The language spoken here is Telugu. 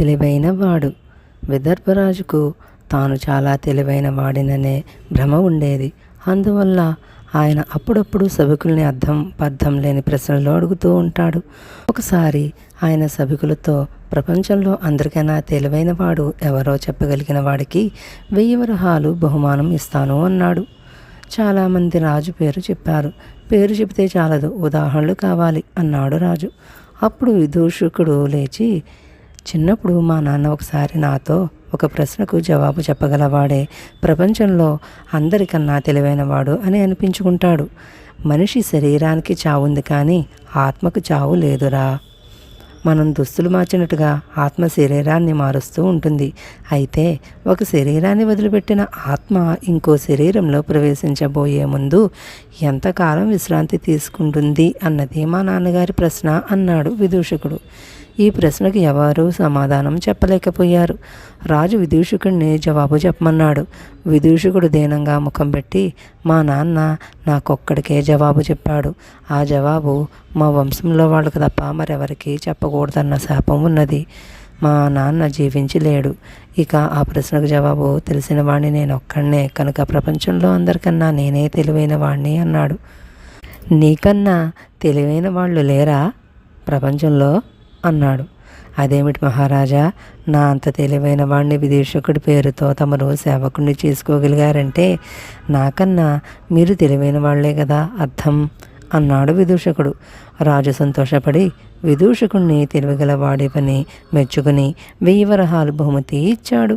తెలివైన వాడు. విదర్భరాజుకు తాను చాలా తెలివైన వాడిననే భ్రమ ఉండేది. అందువల్ల ఆయన అప్పుడప్పుడు సభికుల్ని అర్థం లేని ప్రశ్నలు అడుగుతూ ఉంటాడు. ఒకసారి ఆయన సభికులతో, ప్రపంచంలో అందరికైనా తెలివైన వాడు ఎవరో చెప్పగలిగిన వాడికి 1000 వరహాలు బహుమానం ఇస్తాను అన్నాడు. చాలామంది రాజు పేరు చెప్పారు. పేరు చెబితే చాలదు, ఉదాహరణలు కావాలి అన్నాడు రాజు. అప్పుడు విదూషకుడు లేచి, చిన్నప్పుడు మా నాన్న ఒకసారి నాతో ఒక ప్రశ్నకు జవాబు చెప్పగలవాడే ప్రపంచంలో అందరికన్నా తెలివైనవాడు అని అనిపించుకుంటాడు. మనిషి శరీరానికి చావుంది కానీ ఆత్మకు చావు లేదురా. మనం దుస్తులు మార్చినట్టుగా ఆత్మ శరీరాన్ని మారుస్తూ ఉంటుంది. అయితే ఒక శరీరాన్ని వదిలిపెట్టిన ఆత్మ ఇంకో శరీరంలో ప్రవేశించబోయే ముందు ఎంతకాలం విశ్రాంతి తీసుకుంటుంది అన్నది మా నాన్నగారి ప్రశ్న అన్నాడు విదూషకుడు. ఈ ప్రశ్నకు ఎవరూ సమాధానం చెప్పలేకపోయారు. రాజు విదూషకుడిని జవాబు చెప్పమన్నాడు. విదూషకుడు దీనంగా ముఖం పెట్టి, మా నాన్న నాకొక్కడికే జవాబు చెప్పాడు. ఆ జవాబు మా వంశంలో వాళ్ళకు తప్ప మరెవరికి చెప్పకూడదన్న శాపం ఉన్నది. మా నాన్న జీవించి లేడు. ఇక ఆ ప్రశ్నకు జవాబు తెలిసిన వాడిని నేను ఒక్కడనే కనుక ప్రపంచంలో అందరికన్నా నేనే తెలివైన వాడిని అన్నాడు. నీకన్నా తెలివైన వాళ్ళు లేరా ప్రపంచంలో అన్నాడు. అదేమిటి మహారాజా, నా అంత తెలివైన వాడిని విదూషకుడి పేరుతో తమరు సేవకుడిని చేసుకోగలిగారంటే నాకన్నా మీరు తెలివైన వాళ్లే కదా అర్థం అన్నాడు విదూషకుడు. రాజు సంతోషపడి విదూషకుడిని తెలివిగల వాడి పని మెచ్చుకుని 1000 వరహాలు బహుమతి ఇచ్చాడు.